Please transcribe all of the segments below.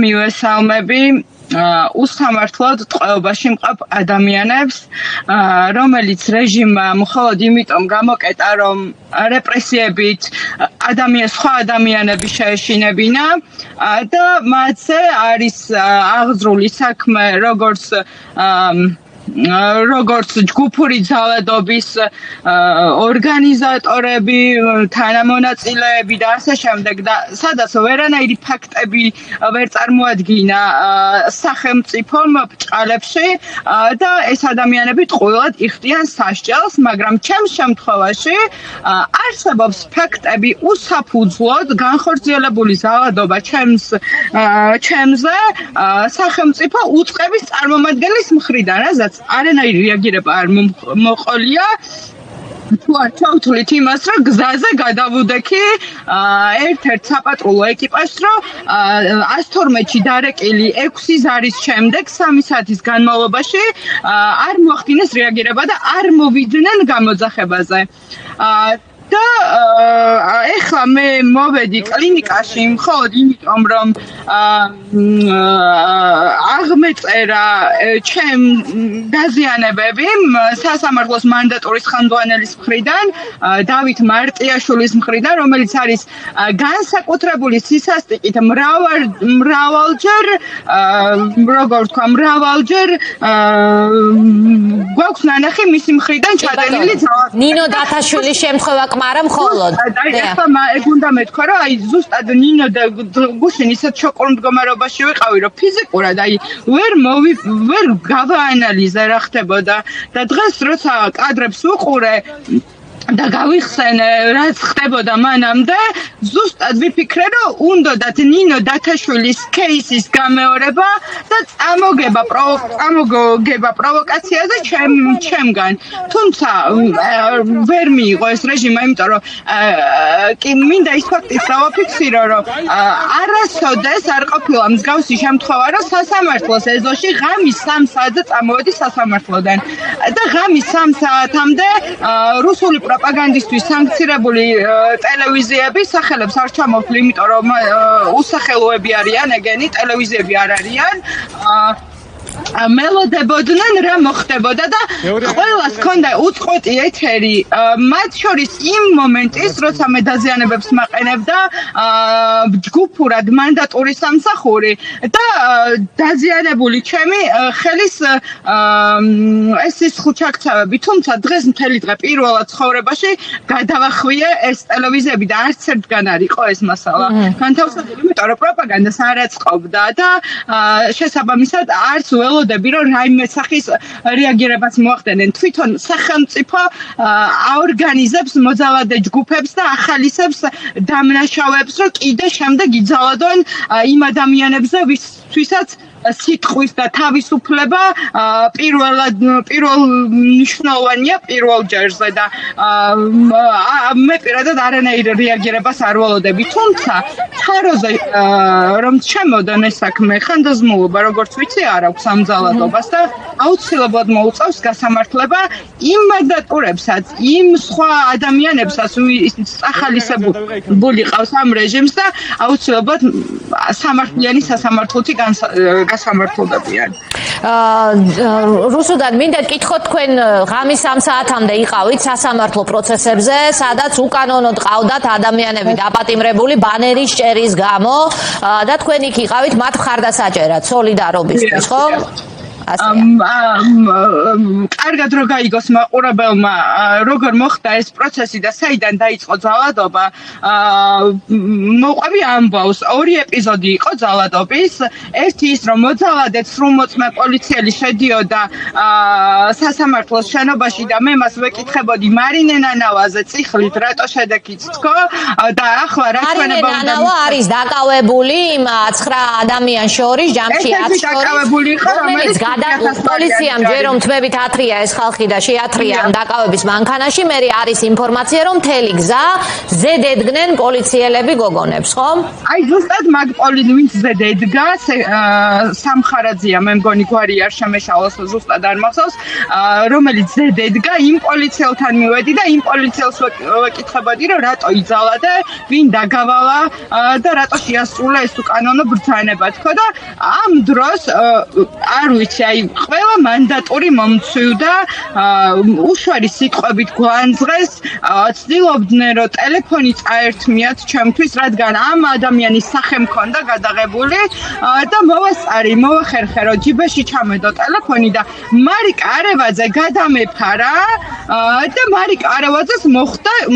მივესალმები უსამართლოდ ტყვეობაში მყოფ ადამიანებს, რომელიც რეჟიმმა მხოლოდ იმიტომ გამოკეტა, რომ რეპრესიებით სხვა ადამიანები შეეშინებინა და მათზე არის აღძრული საქმე როგორც ჯგუფური ძალადობის ორგანიზატორები, თანამონაწილეები და ასე შემდეგ და სადაც ვერანაირი ფაქტები ვერ წარმოადგინა სახელმწიფომ ბრჭყალებში და ეს ადამიანები ტყუილად იხდიან სასჯელს, მაგრამ ჩემს შემთხვევაში არსებობს ფაქტები უსაფუძვლოდ განხორციელებული ძალადობა ჩემზე სახელმწიფო უწყების წარმომადგენლის მხრიდან, რაზეც არანაირი რეაგირება არ მოყოლია. თუ არ ჩავთვლით იმას, რომ გზაზე გადავუდექი ერთ-ერთ საპატრულო ეკიპაჟს, რომ 112-ში დარეკილი 6 ზარის შემდეგ 3 საათის განმავლობაში არ მოახდინეს რეაგირება და არ მოვიდნენ გამოძახებაზე. და ეხლა მე მოვედი კლინიკაში მხოლოდ იმიტომ, რომ აღმეწერა ჩემ დაზიანებები სასამართლოს მანდატურის ხანდვანელის მხრიდან, დავით მარტიაშვილის მხრიდან, რომელიც არის განსაკუთრებული სისასტიკით მრავალჯერ გვაქვს ნანახი მისი მხრიდან ჩადენილი ძალადობა. ნინო დათაშვილის შემთხვევა კმარა მხოლოდ. ეხლა ეგ უნდა მეთქვა, რომ აი ზუსტად ნინო და გუშინ ისეთ შოკურ მდგომარეობაში ვიყავი, რომ ფიზიკურად აი ვერ გავაანალიზე რა ხდებოდა და დღეს როცა კადრებს ვუყურე და გავიხსენე რაც ხდებოდა მანამდე, ზუსტად ვიფიქრე, რომ უნდათ ნინო დათაშვილის кейსის გამეორება და წამოგება პროვოკაციაზე ჩემგან. თუმცა ვერ მიიღო ეს რეჟიმმა, იმიტომ რომ კი მინდა ის ფაქტიც დავაფიქსირო, რომ არასოდეს არ ყოფილა მსგავსი შემთხვევა, რომ სასამართლოს ეზოში ღამის 3 საათზე წამოვედი სასამართლოდან და ღამის 3 საათამდე რუსული პროპაგანდისტვის სანქცირებული ტელევიზიები სახელებს არ ჩამოვთვლი, იმიტომ რომ უსახელოები არიან, ეგენი ტელევიზიები არ არიან. მელოდებოდნენ რა მოხდებოდა და ყველას ჰქონდა უწყვეტი ეთერი, მათ შორის იმ მომენტის, როცა მე დაზიანებებს მაყენებდა ჯგუფურად მანდატურის სამსახური და დაზიანებული ჩემი ხელის ეს სისხლჩაქცევები. თუმცა დღეს მთელი დღე პირველად ცხოვრებაში გადავახვიე ეს ტელევიზიები და არც ერთგან არ იყო ეს მასალა. განთავსებული, იმიტომ რომ პროპაგანდას არ აწყობდა და შესაბამისად არც ველოდები, რომ რაიმე სახის რეაგირებას მოახდენენ. თვითონ სახელმწიფო აორგანიზებს მოძალადე ჯგუფებს და ახალისებს დამნაშავეებს, რომ კიდე შემდეგ იძალადონ იმ ადამიანებზე, ვისთვისაც სიტყვის და თავისუფლება პირველ მნიშვნელოვანია პირველ ჯერზე და მე პირადად არანაირ რეაგირებას არ ველოდები. თუმცა თაროზე რომ შემოდან ეს საქმე ხანდაზმულობა, როგორც ვიცი, არ აქვს ამ ძალადობას და აუცილებლად მოუწევს გასამართლება იმ მანდატურებსაც, იმ სხვა ადამიანებსაც, ვინც ახალისებული ყავს ამ რეჟიმს და აუცილებლად სამართლიანი სასამართლოთი გასამართლდებიან. რუსუდან მინდა გკითხოთ, თქვენ ღამის 3 საათამდე იყავით სასამართლო პროცესებზე, სადაც უკანონოდ ყავდათ ადამიანები დაპატიმრებული ბანერის ჭერის გამო და თქვენ იქ იყავით მათ მხარდასაჭერად სოლიდარობისთვის, ხო? კარგად რო გაიგოს მაყურებელმა, როგორ მოხდა ეს პროცესი და საიდან დაიწყო ძალადობა, მოყვები ამბავს. 2 ეპიზოდი იყო ძალადობის. ერთი ის, რომ მოძალადე სრულმოწმე პოლიციელი შედიოდა სასამართლოს შენობაში და მე მას ვეკითხებოდი მარინე ნანავაზე წიხლით რატო შედექით თქო და ახლა რა ჩვენება უნდა ნანავა არის დაკავებული იმ 9 ადამიანს შორის ჯამში 10 შორის, რომელიც პოლიციამ ჯერ რომ თმებით ათრია ეს ხალხი და შეათრია ამ დაკავების მანქანაში, მე არის ინფორმაცია რომ მთელი გზა ზედ ედგნენ პოლიციელები გოგონებს, ხო? აი ზუსტად მაგ ვინც ზედ ედგა, სამხარაძია მე მგონი გვარი არ შემეშალოს ზუსტად არ მახსოვს, რომელიც ზედ ედგა, იმ პოლიციელთან მივედი და იმ პოლიციელს ვეკითხებოდი რომ რატო იძალა და ვინ დაგავალა და რატო შეასრულა ეს უკანონო ბრძანება თქო და ამ დროს არ ვიცი აი ყველა მანდატური მომცვივდა უშვარი სიტყვებით გვანძღეს ცდილობდნენ რომ ტელეფონი წაერთმიათ ჩემთვის რადგან ამ ადამიანის სახე მქონდა გადაღებული და მოვახერხე რომ ჯიბეში ჩამედო ტელეფონი და მარიკა არევაძე გადამეფარა და მარიკა არევაძეს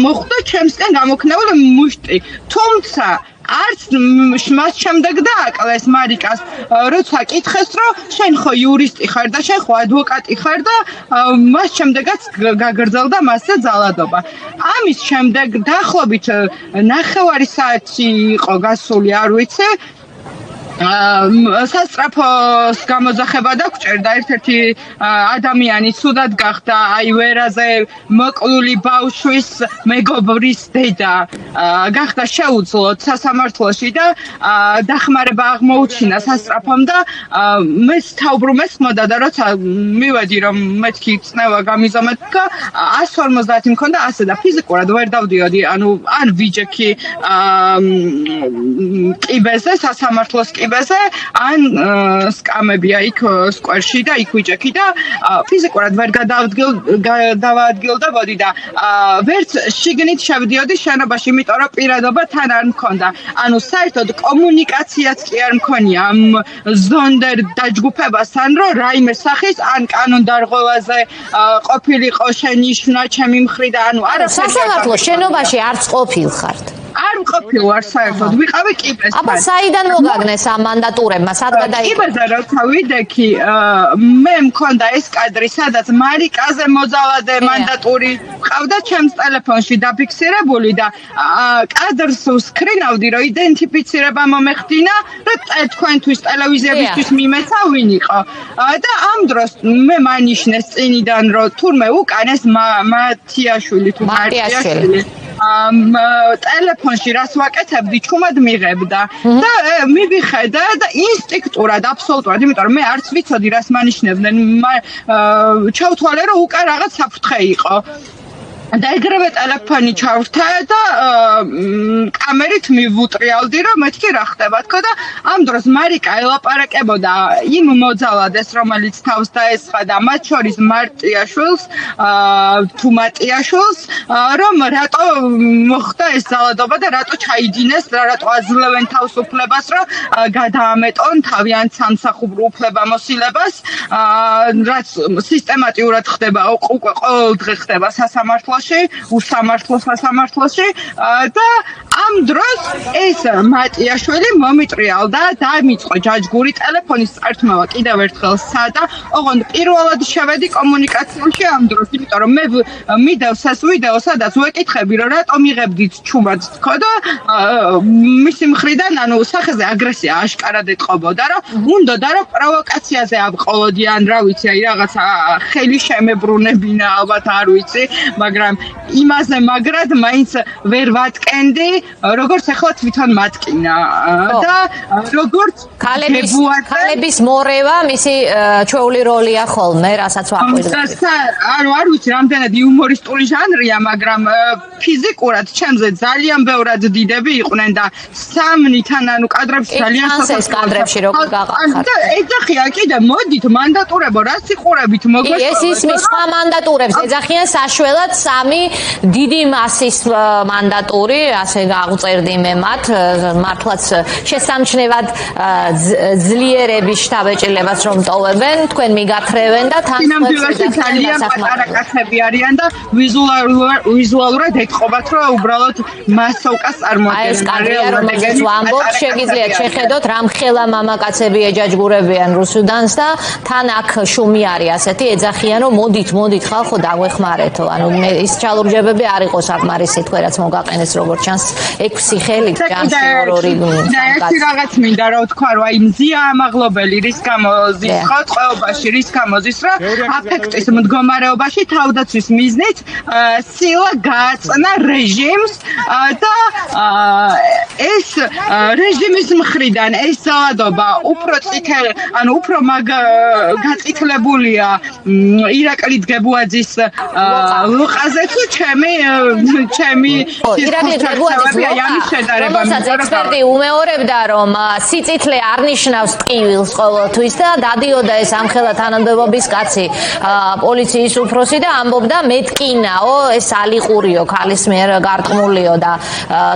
მოხდა ჩემსკენ გამოქნეული მუშტი თუმცა არც მას შემდეგ დააკლეს მარიკას როცა კითხეს რომ შენ ხო იურისტი ხარ და შენ ხო ადვოკატი ხარ და მას შემდეგაც გაგრძელდა მასზე ძალადობა ამის შემდეგ დაახლოებით 9 საათი იყო გასული არ ვიცი სასტრაფოს გამოძახება დაგჭერდა ერთ-ერთი ადამიანი ცუდად გახდა აი ვერაზე მოკლული ბავშვის მეგობრის დედა გახდა შეუძლოდ სასამართლოში და დახმარება აღმოუჩინა სასტრაფომ და მე თავბრუმეს ხმოდა და როცა მივედი რომ მეთქი წნევა გამიზომეთქა 150 მქონდა ასე და ფიზიკურად ვერ დავდიოდი ანუ ან ვიჯექი კიბეზე სასამართლოს ან სკამებია იქ სკვერში და იქ ვიჭექი და ფიზიკურად ვერ გადავადგილდებოდი და ვერც შიგნით შევდიოდი შენობაში, იმიტომ რომ პირადობა თან არ მქონდა. ანუ საერთოდ კომუნიკაციაც კი არ მქონია ამ ზონდერ დაჯგუფებასთან, რომ რაიმე სახის ან კანონდარღვევაზე ყოფილიყო შენიშვნა ჩემი მხრიდან, ანუ არაფერი. სასამართლოს შენობაში არც ყოფილხართ. არ მყოფილ ვარ საერთოდ ვიყავი კიბესთან. აბა საიდან მოგაგნეს ამ მანდატურებმა? სად გადაიქცა? კიბეზე როცა ვიდექი მე მქონდა ეს კადრი, სადაც მარიკაზე მოძალადე მანდატური ყავდა ჩემს ტელეფონში დაფიქსირებული და კადრს ვსკრინავდი, რომ იდენტიფიცირება მომეხდინა, რომ თქვენთვის ტელევიზიებისთვის მიმეცა ვინ იყო. და ამ დროს მე მანიშნეს წინიდან, რომ თურმე უკან ეს მათიაშვილი თუ მარტიაშვილი ტელეფონში რას ვაკეთებდი ჩუმად მიღებდა და მივიხედა და ინსტინქტურად აბსოლუტურად იმიტომ რომ მე არც ვიცოდი რას მანიშნებდნენ ჩავთვალე რომ უკან რაღაც საფრთხე იყო და ეგრევე ტელეფონი ჩავრთა და კამერით მივუტრიალდი რომ მეთქი რა ხდება თქო და ამ დროს მარიკა ელაპარაკებოდა იმ მოძალადეს რომელიც თავს დაესხა და მათ შორის მარტიაშვილს თუ მატიაშვილს რომ რატო მოხდა ეს ძალადობა და რატო ჩაიდინეს და რატო აძლევენ თავისუფლებას რომ გადაამეტონ თავიანთ სამსახურო უფლებამოსილებას რაც სისტემატიურად ხდება უკვე ყოველდღე ხდება სასამართლოში უსამართლო სასამართლოში და ამ დროს ეს მატიაშვილი მომიტრიალდა და დამიწყო ჯაჯგური ტელეფონის წართმევა კიდევ ერთხელ სადა ოღონდ პირველად შევედი კომუნიკაციაში ამ დროს იმიტომ რომ მე მიდევს ეს ვიდეო სადაც ვეკითხები რომ რატო მიღებდით ჩუმად თქო და მისი მხრიდან ანუ სახეზე აგრესია აშკარად ეტყობოდა რომ უნდოდა რომ პროვოკაციაზე ავყოლოდი ან რა ვიცი აი რაღაცა ხელი შემებრუნებინა ალბათ არ ვიცი მაგრამ იმაზე მაგრად მაინც ვერ ვატკენდი როგორც ახლა თვითონ მატკინა და როგორც ქალების მორევა მისი ჩვეული როლია ხოლმე რასაც ვაკვირდებით ანუ არ ვიცი რამდენად იუმორისტული ჟანრია მაგრამ ფიზიკურად ჩემზე ძალიან ბევრად დიდები იყვნენ და სამნიდან ანუ კადრებში ძალიან ეს კადრებში როგორ გაყახართ და ეძახია კიდე მოდით მანდატურებო რას იყურებით მოგვეშორეთ ეს ისმის სხვა მანდატურებს ეძახიან საშველად სამი დიდი მასის მანდატური ასე გაღვწერდი მე მათ მართლაც შესამჩნევად ძლიერების შთაბეჭდილებას რომ ტოვებენ თქვენ მიგათრევენ და თან ძალიან პატარა კაცები არიან და ვიზუალურად ეთყობათ რომ უბრალოდ მასოვკას წარმოადგენენ ეს კადრია რომელზეც ვამბობ შეგიძლიათ შეხედოთ რამხელა მამაკაცები ეჯაჯგურებიან რუსუდანს და თან აქ შუმი არის ასეთი ეძახიან რომ მოდით ხალხო დაგვეხმარეთო ანუ ის ჩალურჯებები არ იყო საკმარისი თქვენ რაც მოგაყენეს როგორც ჩანს 6 ხელით ჯანში ორი და ერთი რაღაც მინდა რა ვთქვა რომ აი მზია ამაღლობელი რის გამოზის ხო წყეობაში რის გამოზის რა აფექტის მდგომარეობაში თავდაცვის მიზნით სილა გააწნა რეჟიმს და ეს რეჟიმის მხრიდან ეს ძალადობა უფრო წითელ ანუ უფრო გაწითლებულია ირაკლი დგებუაძის ლოყაზე თუ ჩემი ირაკლი დგებუაძის რომელსაც ექსპერტი უმეორებდა რომ სიწითლე არ ნიშნავს ტკივილს ყოველთვის და დადიოდა ეს ამხელა თანამდებობის კაცი პოლიციის უფროსი და ამბობდა მეტკინაო ეს ალიყურიო ქალის მიერ გარტყმულიო და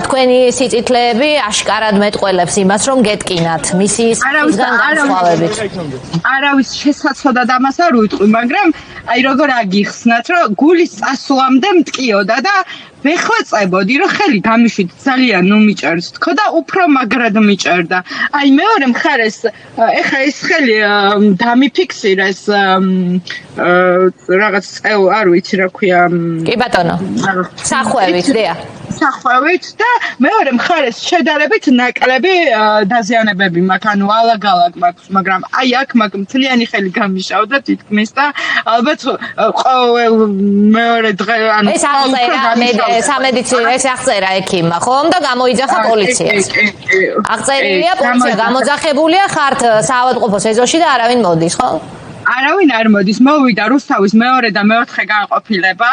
თქვენი სიწითლეები აშკარად მეტყველებს იმას რომ გეტკინათ მისი სისგან განსხვავებით არავის შესაძლოა და ამას არ ვიტყვი მაგრამ აი როგორ აგიხსნათ რომ გულის წასვლამდე მტკიოდა და ვეხვეწებოდი რომ ხელი გამიშვით ძალიან ნუმიჭერს თქო და უფრო მაგრად მიჭერდა აი მეორე მხარეს ეხა ეს ხელი დამიფიქსირეს რაღაც არ ვიცი რა ქვია კი ბატონო სახვევით დია სახვევით და მეორე მხარეს შედარებით ნაკლები დაზიანებები მაქვს ანუ ალაგ-ალაგ მაქვს მაგრამ აი აქ მაგ მთლიანი ხელი გამიშავდა თითქმის და ალბათ ყოველ მეორე დღე ანუ სამედიცინო ეს აღწერა ექიმმა ხომ და გამოიძახა პოლიციას აღწერილია პოლიცია გამოძახებულია ხართ საავადმყოფოს ეზოში და არავინ მოდის ხო არავინ არ მოდის მოვიდა რუსთავის მეორე და მეოთხე განყოფილება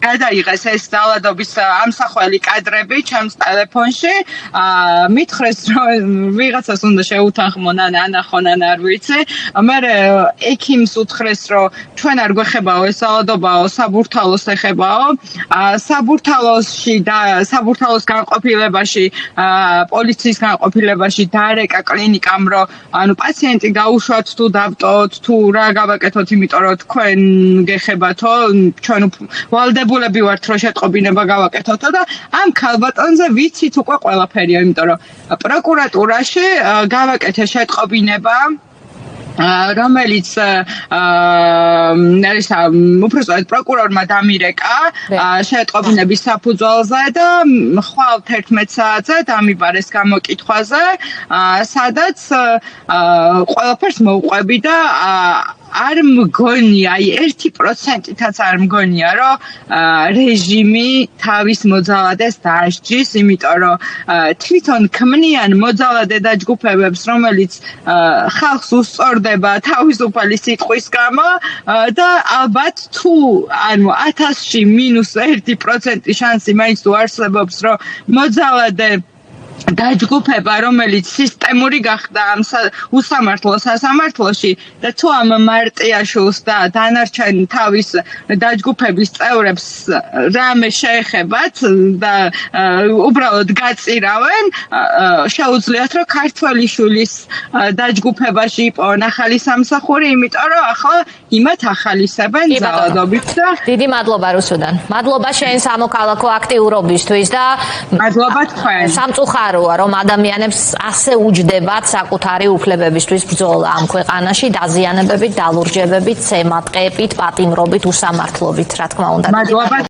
გადაიღეს ეს ძალადობის ამსახველი კადრები ჩემს ტელეფონში მითხრეს რომ ვიღაცას უნდა შეუთანხმონ ანახონ არ ვიცი მე ექიმს უთხრეს რომ ჩვენ არ გვეხებაო ეს ძალადობაო საბურთალოს ეხებაო საბურთალოსში და საბურთალოს განყოფილებაში პოლიციის განყოფილებაში დაარეკა კლინიკამ რომ ანუ პაციენტი გაუშვათ თუ დავტოთ თუ რა გავაკეთოთ იმიტომ რომ თქვენ გეხებათო ჩვენ ვალდებულები ვართ რომ შეტყობინება გავაკეთოთო და ამ ქალბატონზე ვიცით უკვე ყველაფერია იმიტომ რომ პროკურატურაში გავაკეთე შეტყობინება რომელიც უბრალოდ პროკურორმა დამირეკა შეტყობინების საფუძველზე და ხვალ 11 საათზე დამიბარეს გამოკითხვაზე სადაც ყველაფერს მოუყვები და არ მგონია, აი 1%-იც არ მგონია, რომ რეჟიმი თავის მოძალადეს დაასჯის, იმიტომ რომ თვითონ ქმნიან მოძალადე დაჯგუფებებს, რომელიც ხალხს უსწორდება თავისუფალი სიტყვის გამო და ალბათ თუ ანუ 1000-ში -1% შანსი მაინც თუ არსებობს, რომ მოძალადე დაჯგუფება, რომელიც სისტემური გახდა ამ სასამართლოში და თუ ამ მარტიაშვილს და დანარჩენ თავის დაჯგუფების წევრებს რამე შეეხებათ და უბრალოდ გაწირავენ, შეუძლიათ რომ ქართველიშვილის დაჯგუფებაში იპოვონ ახალი სამსახური, იმიტომ რომ ახლა იმათ ახალისებენ ძალადობით და დიდი მადლობა რუსუდან. მადლობა შენ სამოქალაქო აქტიურობისთვის და მადლობა თქვენ. სამწუხაროა რომ ადამიანებს ასე უჯდებათ საკუთარი უფლებებისთვის ბრძოლა ამ ქვეყანაში დაზიანებებით, დალურჯებებით, ცემატყებით, პატიმრობით, უსამართლობით, რა თქმა უნდა. მადლობა